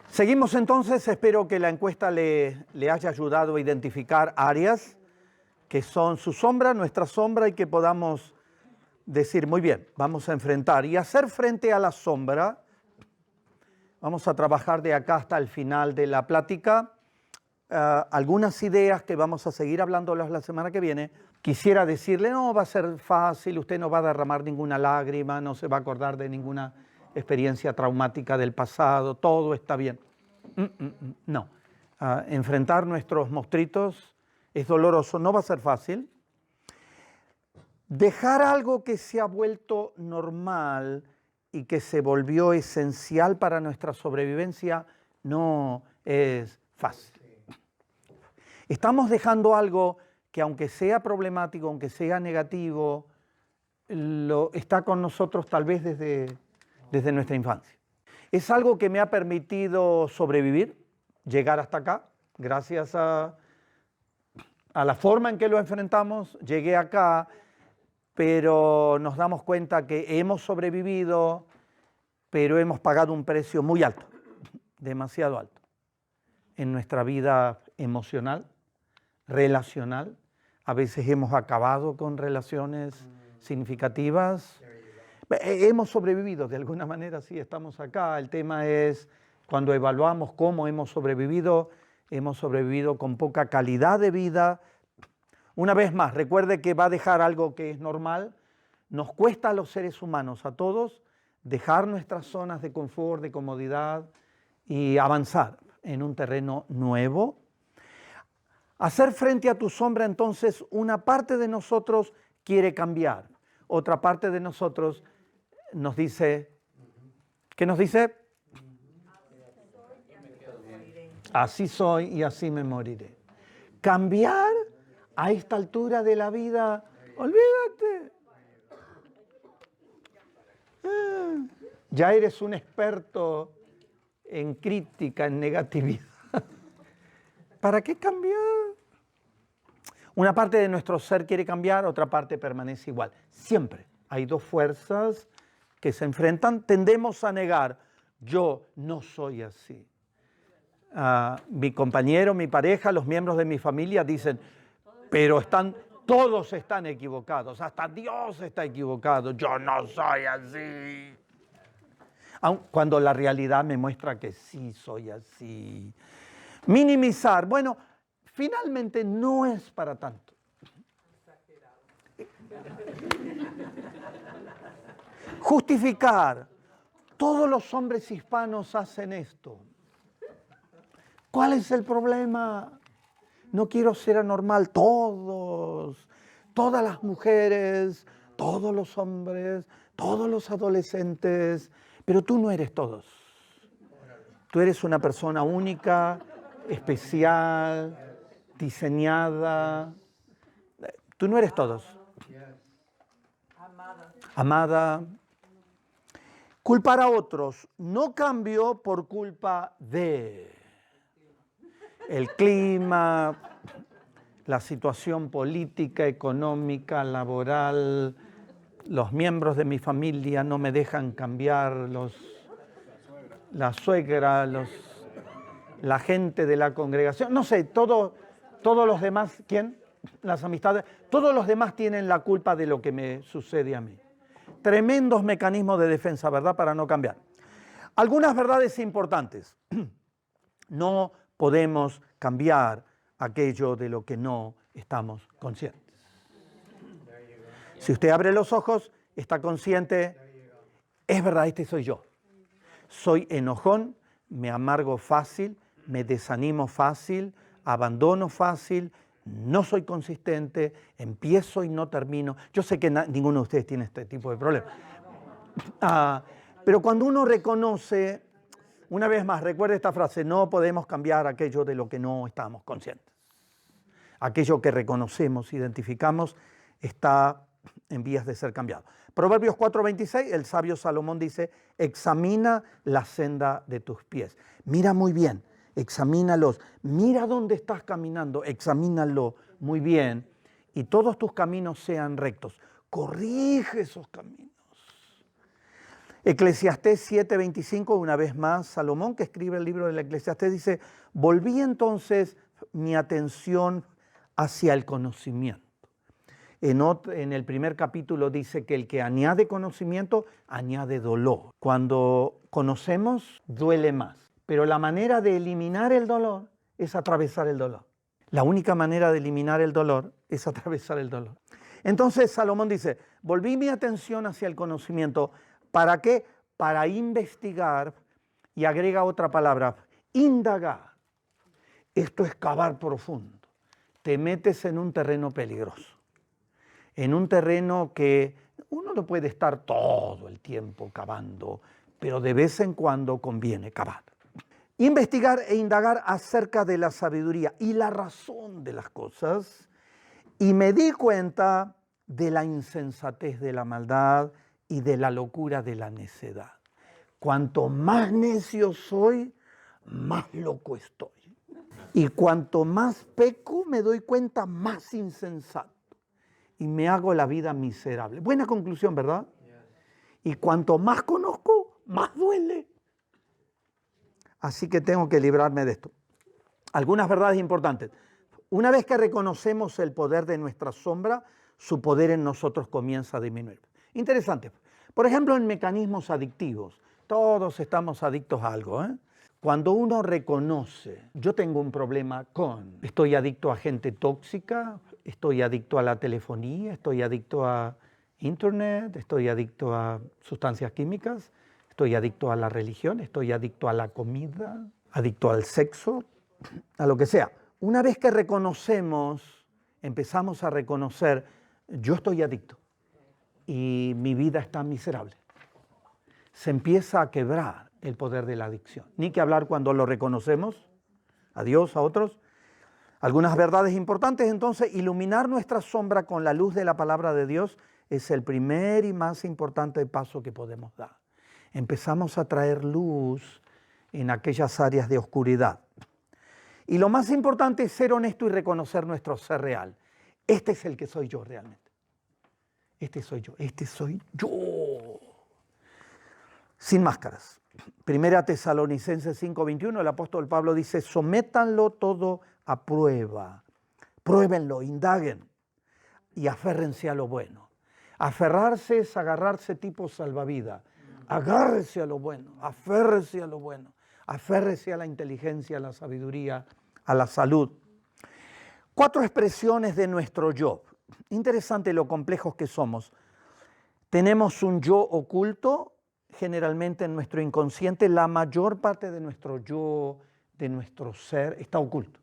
[SPEAKER 1] Seguimos entonces, espero que la encuesta le haya ayudado a identificar áreas que son su sombra, nuestra sombra, y que podamos decir, muy bien, vamos a enfrentar y hacer frente a la sombra. Vamos a trabajar de acá hasta el final de la plática. Algunas ideas que vamos a seguir hablándolas la semana que viene. Quisiera decirle, no va a ser fácil, usted no va a derramar ninguna lágrima, no se va a acordar de ninguna experiencia traumática del pasado, todo está bien. No. Enfrentar nuestros monstruitos es doloroso, no va a ser fácil. Dejar algo que se ha vuelto normal y que se volvió esencial para nuestra sobrevivencia no es fácil. Estamos dejando algo que, aunque sea problemático, aunque sea negativo, está con nosotros tal vez desde nuestra infancia. Es algo que me ha permitido sobrevivir, llegar hasta acá, gracias a la forma en que lo enfrentamos. Llegué acá, pero nos damos cuenta que hemos sobrevivido, pero hemos pagado un precio muy alto, demasiado alto, en nuestra vida emocional, relacional. A veces hemos acabado con relaciones significativas. Hemos sobrevivido, de alguna manera sí estamos acá. El tema es, cuando evaluamos cómo hemos sobrevivido con poca calidad de vida. Una vez más, recuerde que va a dejar algo que es normal. Nos cuesta a los seres humanos, a todos, dejar nuestras zonas de confort, de comodidad y avanzar en un terreno nuevo. Hacer frente a tu sombra, entonces, una parte de nosotros quiere cambiar. Otra parte de nosotros nos dice, ¿qué nos dice? Así soy y así me moriré. Cambiar a esta altura de la vida Olvídate. Ya eres un experto en crítica, en negatividad. ¿Para qué cambiar? Una parte de nuestro ser quiere cambiar, otra parte permanece igual. Siempre hay dos fuerzas que se enfrentan. Tendemos a negar, yo no soy así. Mi compañero, mi pareja, los miembros de mi familia dicen, pero todos están equivocados, hasta Dios está equivocado, yo no soy así. Aun cuando la realidad me muestra que sí soy así. Minimizar, bueno, finalmente no es para tanto. Justificar, todos los hombres hispanos hacen esto. ¿Cuál es el problema? No quiero ser anormal. Todas las mujeres, todos los hombres, todos los adolescentes, pero tú no eres todos. Tú eres una persona única, especial, diseñada. Tú no eres todos. Amada. Culpar a otros. No cambio por culpa de el clima, la situación política, económica, laboral. Los miembros de mi familia no me dejan cambiar, la suegra, la gente de la congregación, no sé, todos los demás, ¿quién? Las amistades, todos los demás tienen la culpa de lo que me sucede a mí. Tremendos mecanismos de defensa, ¿verdad? Para no cambiar. Algunas verdades importantes. No podemos cambiar aquello de lo que no estamos conscientes. Si usted abre los ojos, está consciente, es verdad, este soy yo. Soy enojón, me amargo fácil, me desanimo fácil, abandono fácil, no soy consistente, empiezo y no termino. Yo sé que ninguno de ustedes tiene este tipo de problema. Pero cuando uno reconoce, una vez más, recuerde esta frase, no podemos cambiar aquello de lo que no estamos conscientes. Aquello que reconocemos, identificamos, está en vías de ser cambiado. Proverbios 4:26, el sabio Salomón dice, examina la senda de tus pies. Mira muy bien, examínalos. Mira dónde estás caminando, examínalo muy bien. Y todos tus caminos sean rectos. Corrige esos caminos. Eclesiastés 7:25, una vez más, Salomón, que escribe el libro del Eclesiastés, dice, volví entonces mi atención hacia el conocimiento. En el primer capítulo dice que el que añade conocimiento, añade dolor. Cuando conocemos, duele más. Pero la manera de eliminar el dolor es atravesar el dolor. La única manera de eliminar el dolor es atravesar el dolor. Entonces Salomón dice, volví mi atención hacia el conocimiento. ¿Para qué? Para investigar, y agrega otra palabra, indagar. Esto es cavar profundo. Te metes en un terreno peligroso. En un terreno que uno no puede estar todo el tiempo cavando, pero de vez en cuando conviene cavar. Investigar e indagar acerca de la sabiduría y la razón de las cosas, y me di cuenta de la insensatez de la maldad y de la locura de la necedad. Cuanto más necio soy, más loco estoy. Y cuanto más peco, me doy cuenta, más insensato. Y me hago la vida miserable. Buena conclusión, ¿verdad? Y cuanto más conozco, más duele. Así que tengo que librarme de esto. Algunas verdades importantes. Una vez que reconocemos el poder de nuestra sombra, su poder en nosotros comienza a disminuir. Interesante. Por ejemplo, en mecanismos adictivos. Todos estamos adictos a algo, ¿eh? Cuando uno reconoce, yo tengo un problema estoy adicto a gente tóxica, estoy adicto a la telefonía, estoy adicto a internet, estoy adicto a sustancias químicas, estoy adicto a la religión, estoy adicto a la comida, adicto al sexo, a lo que sea. Una vez que reconocemos, empezamos a reconocer, yo estoy adicto y mi vida está miserable. Se empieza a quebrar el poder de la adicción. Ni que hablar cuando lo reconocemos, a Dios, a otros. Algunas verdades importantes, entonces, iluminar nuestra sombra con la luz de la palabra de Dios es el primer y más importante paso que podemos dar. Empezamos a traer luz en aquellas áreas de oscuridad. Y lo más importante es ser honesto y reconocer nuestro ser real. Este es el que soy yo realmente. Este soy yo. Sin máscaras. Primera Tesalonicenses 5:21, el apóstol Pablo dice, sométanlo todo a prueba. Pruébenlo, indaguen y aférrense a lo bueno. Aferrarse es agarrarse tipo salvavidas. Agárrese a lo bueno, aférrese a lo bueno. Aférrese a la inteligencia, a la sabiduría, a la salud. 4 expresiones de nuestro yo. Interesante lo complejos que somos. Tenemos un yo oculto, generalmente en nuestro inconsciente. La mayor parte de nuestro yo, de nuestro ser, está oculto.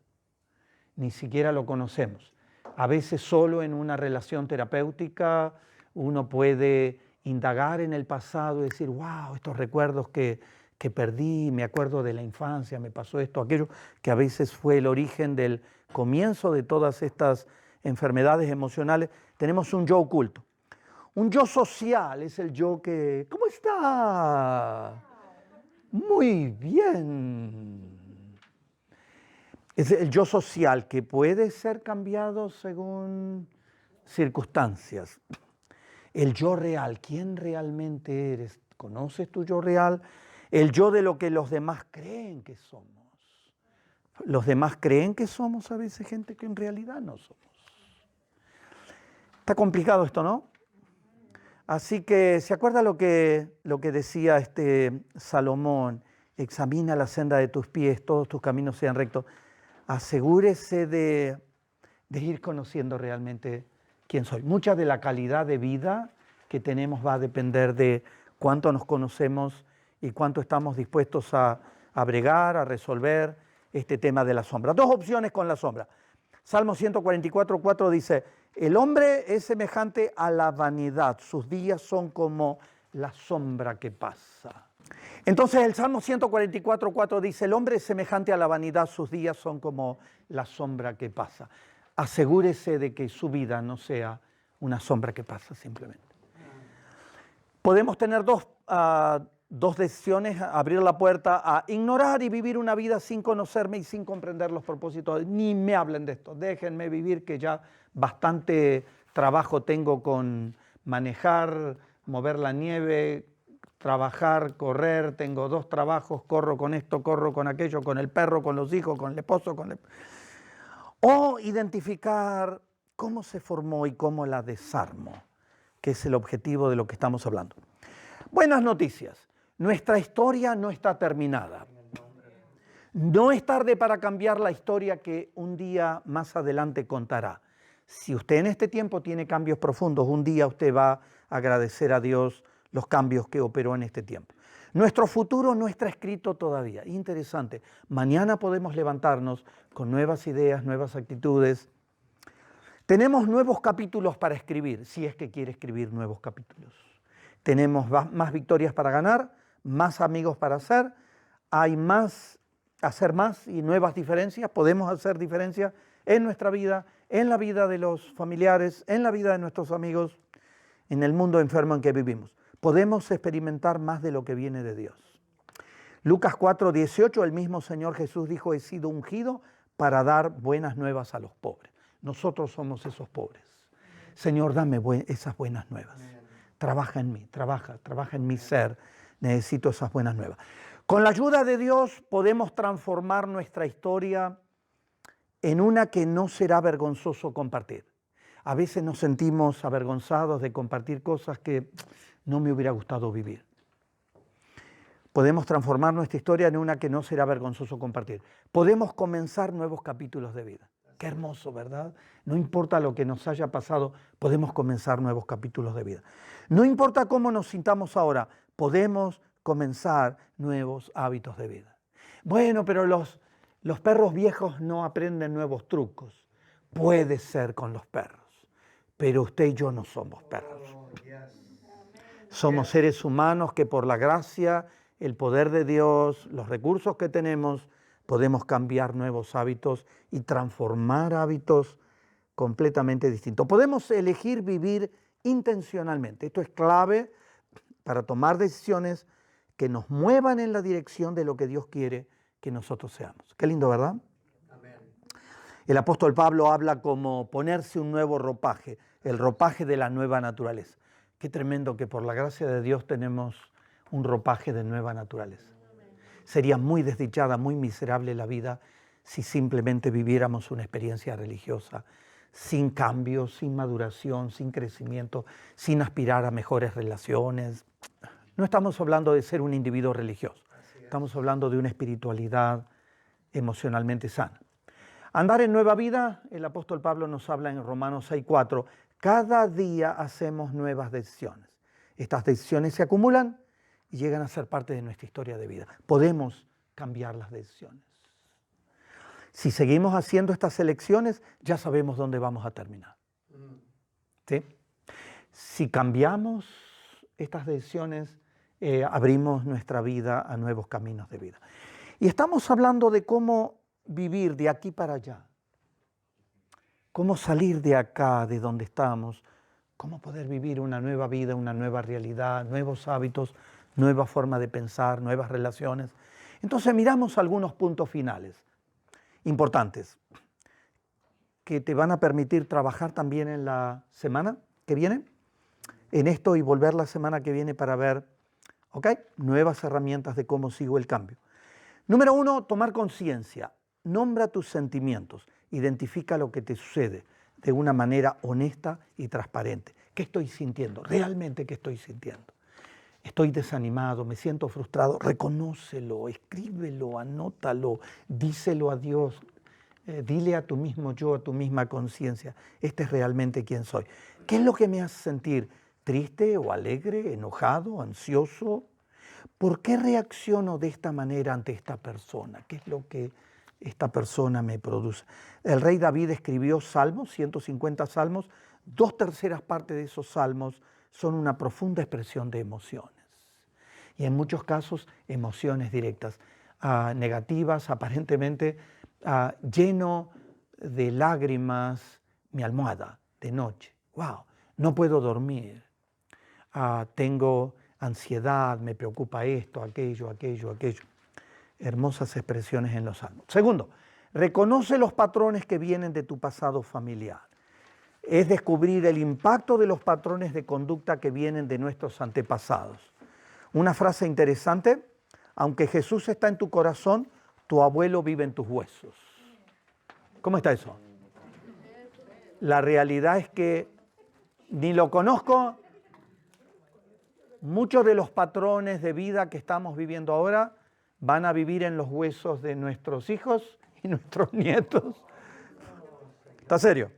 [SPEAKER 1] Ni siquiera lo conocemos. A veces solo en una relación terapéutica uno puede indagar en el pasado y decir, wow, estos recuerdos que perdí, me acuerdo de la infancia, me pasó esto, aquello, que a veces fue el origen del comienzo de todas estas enfermedades emocionales. Tenemos un yo oculto. Un yo social es el yo que, ¿cómo está? Muy bien. Es el yo social que puede ser cambiado según circunstancias. El yo real, ¿quién realmente eres? ¿Conoces tu yo real? El yo de lo que los demás creen que somos. Los demás creen que somos a veces gente que en realidad no somos. Está complicado esto, ¿no? Así que, ¿se acuerda lo que decía Salomón? Examina la senda de tus pies, todos tus caminos sean rectos. Asegúrese de ir conociendo realmente quién soy. Mucha de la calidad de vida que tenemos va a depender de cuánto nos conocemos y cuánto estamos dispuestos a bregar, a resolver este tema de la sombra. 2 opciones con la sombra. Salmo 144:4 dice, el hombre es semejante a la vanidad, sus días son como la sombra que pasa. Entonces el Salmo 144:4 dice, el hombre es semejante a la vanidad, sus días son como la sombra que pasa. Asegúrese de que su vida no sea una sombra que pasa simplemente. Podemos tener dos decisiones, abrir la puerta a ignorar y vivir una vida sin conocerme y sin comprender los propósitos. Ni me hablen de esto, déjenme vivir que ya bastante trabajo tengo con manejar, mover la nieve, trabajar, correr, tengo 2 trabajos, corro con esto, corro con aquello, con el perro, con los hijos, con el esposo, O identificar cómo se formó y cómo la desarmo, que es el objetivo de lo que estamos hablando. Buenas noticias. Nuestra historia no está terminada. No es tarde para cambiar la historia que un día más adelante contará. Si usted en este tiempo tiene cambios profundos, un día usted va a agradecer a Dios los cambios que operó en este tiempo. Nuestro futuro no está escrito todavía. Interesante. Mañana podemos levantarnos con nuevas ideas, nuevas actitudes. Tenemos nuevos capítulos para escribir, si es que quiere escribir nuevos capítulos. Tenemos más victorias para ganar, más amigos para hacer, hacer más y nuevas diferencias. Podemos hacer diferencias en nuestra vida, en la vida de los familiares, en la vida de nuestros amigos, en el mundo enfermo en que vivimos. Podemos experimentar más de lo que viene de Dios. Lucas 4:18, el mismo Señor Jesús dijo, he sido ungido para dar buenas nuevas a los pobres. Nosotros somos esos pobres. Señor, dame esas buenas nuevas. Trabaja en mí, trabaja en mi ser. Necesito esas buenas nuevas. Con la ayuda de Dios podemos transformar nuestra historia en una que no será vergonzoso compartir. A veces nos sentimos avergonzados de compartir cosas que no me hubiera gustado vivir. Podemos transformar nuestra historia en una que no será vergonzoso compartir. Podemos comenzar nuevos capítulos de vida. Qué hermoso, ¿verdad? No importa lo que nos haya pasado, podemos comenzar nuevos capítulos de vida. No importa cómo nos sintamos ahora, podemos comenzar nuevos hábitos de vida. Bueno, pero los perros viejos no aprenden nuevos trucos. Puede ser con los perros, pero usted y yo no somos perros. Somos seres humanos que por la gracia, el poder de Dios, los recursos que tenemos, podemos cambiar nuevos hábitos y transformar hábitos completamente distintos. Podemos elegir vivir intencionalmente. Esto es clave para tomar decisiones que nos muevan en la dirección de lo que Dios quiere que nosotros seamos. Qué lindo, ¿verdad? Amén. El apóstol Pablo habla como ponerse un nuevo ropaje, el ropaje de la nueva naturaleza. Qué tremendo que por la gracia de Dios tenemos un ropaje de nueva naturaleza. Sería muy desdichada, muy miserable la vida si simplemente viviéramos una experiencia religiosa sin cambio, sin maduración, sin crecimiento, sin aspirar a mejores relaciones. No estamos hablando de ser un individuo religioso, estamos hablando de una espiritualidad emocionalmente sana. Andar en nueva vida, el apóstol Pablo nos habla en Romanos 6:4, cada día hacemos nuevas decisiones. Estas decisiones se acumulan y llegan a ser parte de nuestra historia de vida. Podemos cambiar las decisiones. Si seguimos haciendo estas elecciones, ya sabemos dónde vamos a terminar. ¿Sí? Si cambiamos estas decisiones, abrimos nuestra vida a nuevos caminos de vida. Y estamos hablando de cómo vivir de aquí para allá. Cómo salir de acá, de donde estamos. Cómo poder vivir una nueva vida, una nueva realidad, nuevos hábitos, nueva forma de pensar, nuevas relaciones. Entonces miramos algunos puntos finales importantes que te van a permitir trabajar también en la semana que viene, en esto y volver la semana que viene para ver, nuevas herramientas de cómo sigo el cambio. Número 1, tomar conciencia. Nombra tus sentimientos, identifica lo que te sucede de una manera honesta y transparente. ¿Qué estoy sintiendo? ¿Realmente qué estoy sintiendo? Estoy desanimado, me siento frustrado, reconócelo, escríbelo, anótalo, díselo a Dios, dile a tu mismo yo, a tu misma conciencia, este es realmente quién soy. ¿Qué es lo que me hace sentir? ¿Triste o alegre, enojado, ansioso? ¿Por qué reacciono de esta manera ante esta persona? ¿Qué es lo que esta persona me produce? El rey David escribió salmos, 150 salmos, 2/3 partes de esos salmos son una profunda expresión de emociones. Y en muchos casos, emociones directas, negativas, aparentemente lleno de lágrimas, mi almohada de noche. ¡Wow! No puedo dormir. Tengo ansiedad, me preocupa esto, aquello. Hermosas expresiones en los salmos. Segundo, reconoce los patrones que vienen de tu pasado familiar. Es descubrir el impacto de los patrones de conducta que vienen de nuestros antepasados. Una frase interesante, aunque Jesús está en tu corazón, tu abuelo vive en tus huesos. ¿Cómo está eso? La realidad es que ni lo conozco, muchos de los patrones de vida que estamos viviendo ahora van a vivir en los huesos de nuestros hijos y nuestros nietos. ¿Está serio?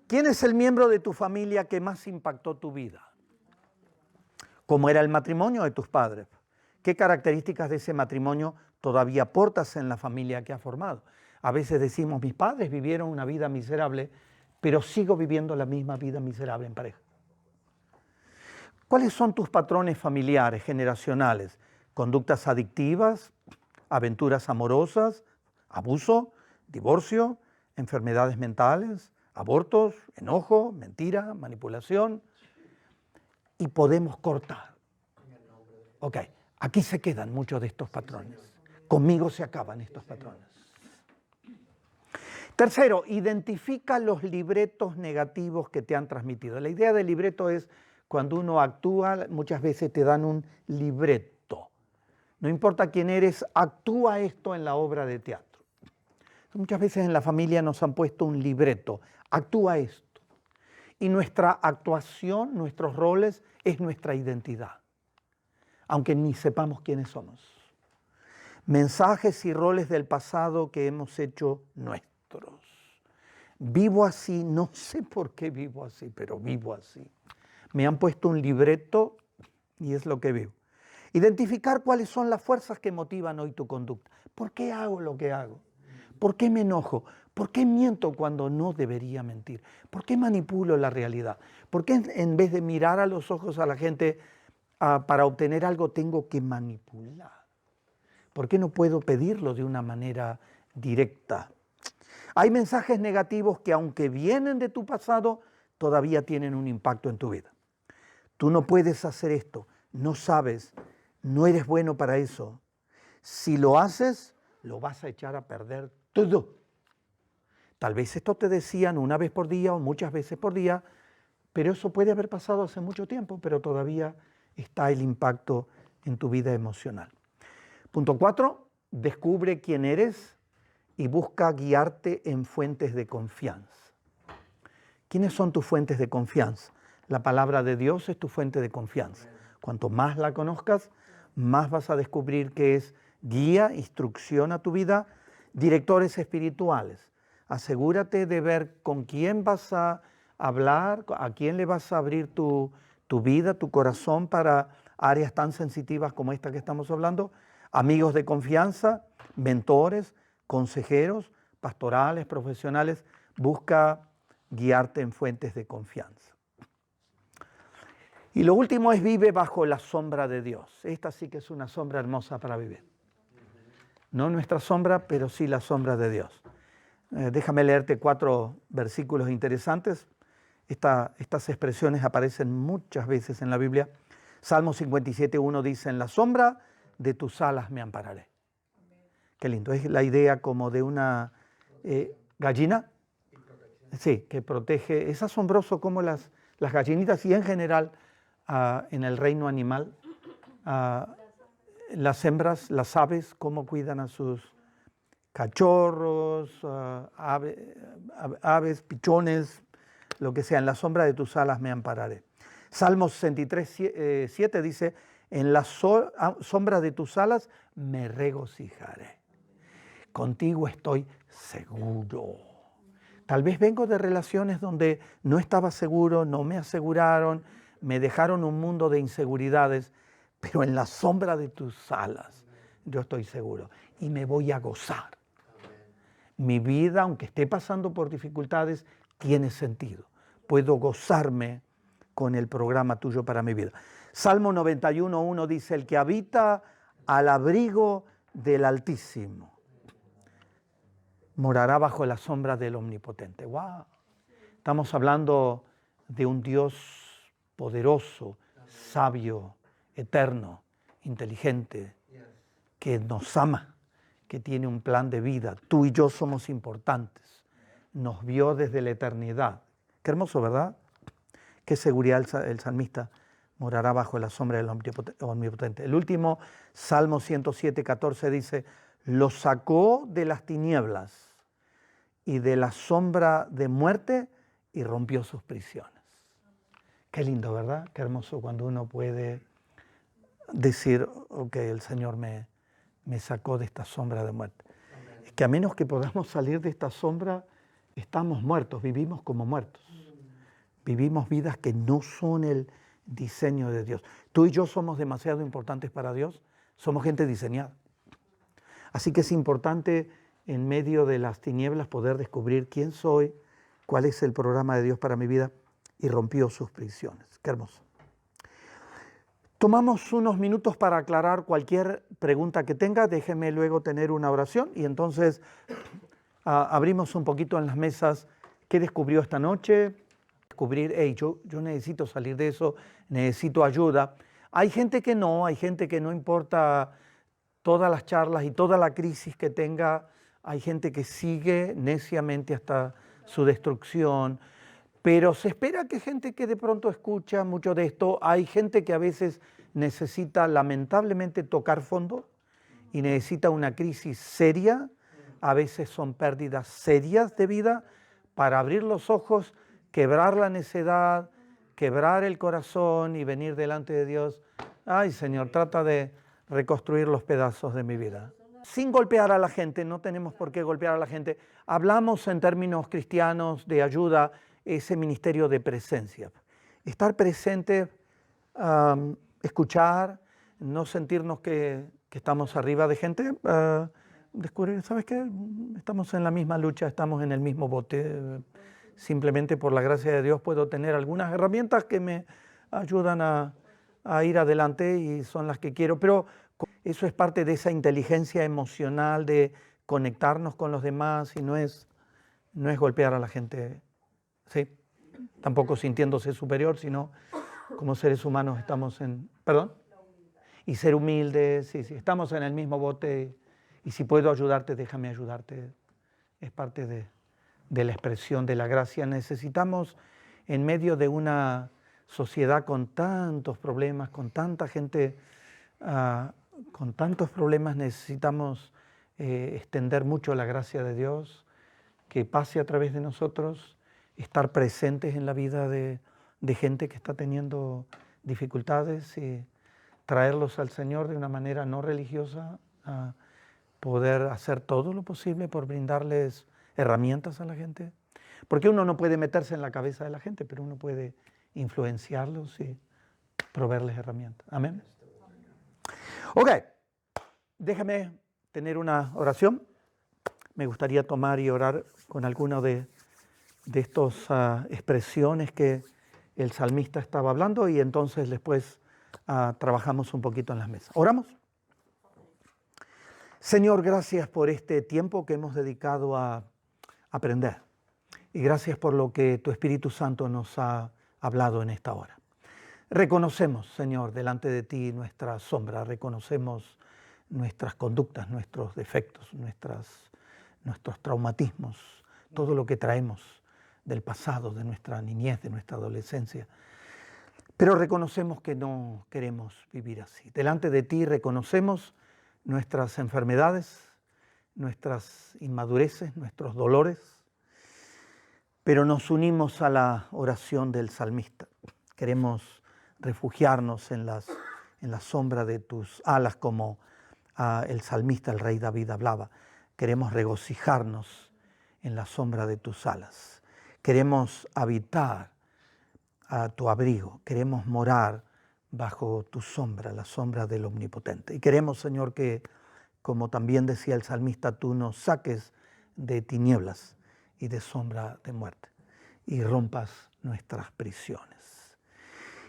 [SPEAKER 1] ¿Quién es el miembro de tu familia que más impactó tu vida? ¿Cómo era el matrimonio de tus padres? ¿Qué características de ese matrimonio todavía portas en la familia que has formado? A veces decimos, mis padres vivieron una vida miserable, pero sigo viviendo la misma vida miserable en pareja. ¿Cuáles son tus patrones familiares, generacionales? ¿Conductas adictivas, aventuras amorosas, abuso, divorcio, enfermedades mentales, abortos, enojo, mentira, manipulación? Y podemos cortar. Aquí se quedan muchos de estos patrones. Conmigo se acaban estos patrones. Tercero, identifica los libretos negativos que te han transmitido. La idea del libreto es cuando uno actúa, muchas veces te dan un libreto. No importa quién eres, actúa esto en la obra de teatro. Muchas veces en la familia nos han puesto un libreto, actúa esto. Y nuestra actuación, nuestros roles, es nuestra identidad, aunque ni sepamos quiénes somos. Mensajes y roles del pasado que hemos hecho nuestros. Vivo así, no sé por qué vivo así, pero vivo así. Me han puesto un libreto y es lo que vivo. Identificar cuáles son las fuerzas que motivan hoy tu conducta. ¿Por qué hago lo que hago? ¿Por qué me enojo? ¿Por qué miento cuando no debería mentir? ¿Por qué manipulo la realidad? ¿Por qué en vez de mirar a los ojos a la gente para obtener algo tengo que manipular? ¿Por qué no puedo pedirlo de una manera directa? Hay mensajes negativos que aunque vienen de tu pasado, todavía tienen un impacto en tu vida. Tú no puedes hacer esto, no sabes, no eres bueno para eso. Si lo haces, lo vas a echar a perder todo. Tal vez esto te decían una vez por día o muchas veces por día, pero eso puede haber pasado hace mucho tiempo, pero todavía está el impacto en tu vida emocional. Punto 4, descubre quién eres y busca guiarte en fuentes de confianza. ¿Quiénes son tus fuentes de confianza? La palabra de Dios es tu fuente de confianza. Cuanto más la conozcas, más vas a descubrir que es guía, instrucción a tu vida, directores espirituales. Asegúrate de ver con quién vas a hablar, a quién le vas a abrir tu vida, tu corazón para áreas tan sensitivas como esta que estamos hablando. Amigos de confianza, mentores, consejeros, pastorales, profesionales. Busca guiarte en fuentes de confianza. Y lo último es vive bajo la sombra de Dios. Esta sí que es una sombra hermosa para vivir. No nuestra sombra, pero sí la sombra de Dios. Déjame leerte 4 versículos interesantes. Estas expresiones aparecen muchas veces en la Biblia. Salmo 57:1 dice, en la sombra de tus alas me ampararé. Qué lindo, es la idea como de una gallina. Sí, que protege. Es asombroso cómo las gallinitas y en general en el reino animal, las hembras, las aves, cómo cuidan a sus cachorros, aves, pichones, lo que sea. En la sombra de tus alas me ampararé. Salmo 63:7 dice, en la sombra de tus alas me regocijaré. Contigo estoy seguro. Tal vez vengo de relaciones donde no estaba seguro, no me aseguraron, me dejaron un mundo de inseguridades, pero en la sombra de tus alas yo estoy seguro y me voy a gozar. Mi vida, aunque esté pasando por dificultades, tiene sentido. Puedo gozarme con el programa tuyo para mi vida. Salmo 91:1 dice, el que habita al abrigo del Altísimo morará bajo la sombra del Omnipotente. ¡Wow! Estamos hablando de un Dios poderoso, sabio, eterno, inteligente, que nos ama, que tiene un plan de vida. Tú y yo somos importantes. Nos vio desde la eternidad. Qué hermoso, ¿verdad? Qué seguridad el salmista morará bajo la sombra del Omnipotente. El último, Salmo 107:14 dice, los sacó de las tinieblas y de la sombra de muerte y rompió sus prisiones. Qué lindo, ¿verdad? Qué hermoso cuando uno puede decir, ok, el Señor me sacó de esta sombra de muerte. Es que a menos que podamos salir de esta sombra, estamos muertos, vivimos como muertos. Vivimos vidas que no son el diseño de Dios. Tú y yo somos demasiado importantes para Dios, somos gente diseñada. Así que es importante en medio de las tinieblas poder descubrir quién soy, cuál es el programa de Dios para mi vida y rompió sus prisiones. Qué hermoso. Tomamos unos minutos para aclarar cualquier pregunta que tenga. Déjeme luego tener una oración y entonces abrimos un poquito en las mesas qué descubrió esta noche. Descubrir, hey, yo necesito salir de eso, necesito ayuda. Hay gente que no importa todas las charlas y toda la crisis que tenga, hay gente que sigue neciamente hasta su destrucción, pero se espera que gente que de pronto escucha mucho de esto, hay gente que a veces necesita lamentablemente tocar fondo y necesita una crisis seria, a veces son pérdidas serias de vida, para abrir los ojos, quebrar la necedad, quebrar el corazón y venir delante de Dios. Ay, Señor, trata de reconstruir los pedazos de mi vida. Sin golpear a la gente, no tenemos por qué golpear a la gente. Hablamos en términos cristianos de ayuda, ese ministerio de presencia. Estar presente, escuchar, no sentirnos que estamos arriba de gente, descubrir, ¿sabes qué? Estamos en la misma lucha, estamos en el mismo bote. Simplemente por la gracia de Dios puedo tener algunas herramientas que me ayudan a ir adelante y son las que quiero. Pero Eso es parte de esa inteligencia emocional de conectarnos con los demás y no es golpear a la gente, ¿sí? Tampoco sintiéndose superior, sino como seres humanos estamos en... ¿Perdón? Y ser humildes, sí, estamos en el mismo bote y si puedo ayudarte, déjame ayudarte. Es parte de la expresión de la gracia. Necesitamos, en medio de una sociedad con tantos problemas, con tanta gente, con tantos problemas, necesitamos extender mucho la gracia de Dios, que pase a través de nosotros, estar presentes en la vida de gente que está teniendo dificultades y traerlos al Señor de una manera no religiosa, a poder hacer todo lo posible por brindarles herramientas a la gente. Porque uno no puede meterse en la cabeza de la gente, pero uno puede influenciarlos y proveerles herramientas. Amén. Ok, déjame tener una oración. Me gustaría tomar y orar con alguna de estas expresiones que el salmista estaba hablando y entonces después trabajamos un poquito en las mesas. ¿Oramos? Señor, gracias por este tiempo que hemos dedicado a aprender y gracias por lo que tu Espíritu Santo nos ha hablado en esta hora. Reconocemos, Señor, delante de ti nuestra sombra, reconocemos nuestras conductas, nuestros defectos, nuestros traumatismos, todo lo que traemos del pasado, de nuestra niñez, de nuestra adolescencia. Pero reconocemos que no queremos vivir así. Delante de ti reconocemos nuestras enfermedades, nuestras inmadureces, nuestros dolores, pero nos unimos a la oración del salmista. Queremos refugiarnos en la sombra de tus alas, como el salmista, el rey David, hablaba. Queremos regocijarnos en la sombra de tus alas. Queremos habitar a tu abrigo. Queremos morar bajo tu sombra, la sombra del Omnipotente. Y queremos, Señor, que, como también decía el salmista, tú nos saques de tinieblas y de sombra de muerte y rompas nuestras prisiones.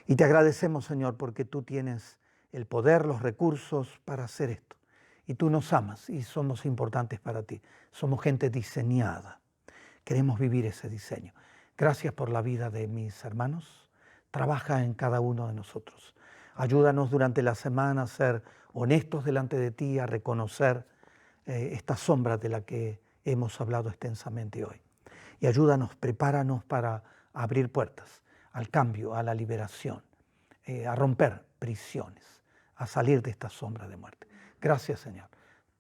[SPEAKER 1] Y te agradecemos, Señor, porque tú tienes el poder, los recursos para hacer esto. Y tú nos amas y somos importantes para ti. Somos gente diseñada. Queremos vivir ese diseño. Gracias por la vida de mis hermanos. Trabaja en cada uno de nosotros. Ayúdanos durante la semana a ser honestos delante de ti, a reconocer esta sombra de la que hemos hablado extensamente hoy. Y ayúdanos, prepáranos para abrir puertas al cambio, a la liberación, a romper prisiones, a salir de esta sombra de muerte. Gracias, Señor.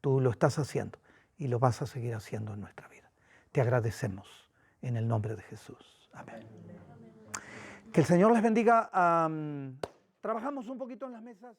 [SPEAKER 1] Tú lo estás haciendo y lo vas a seguir haciendo en nuestra vida. Te agradecemos en el nombre de Jesús. Amén. Que el Señor les bendiga. Trabajamos un poquito en las mesas.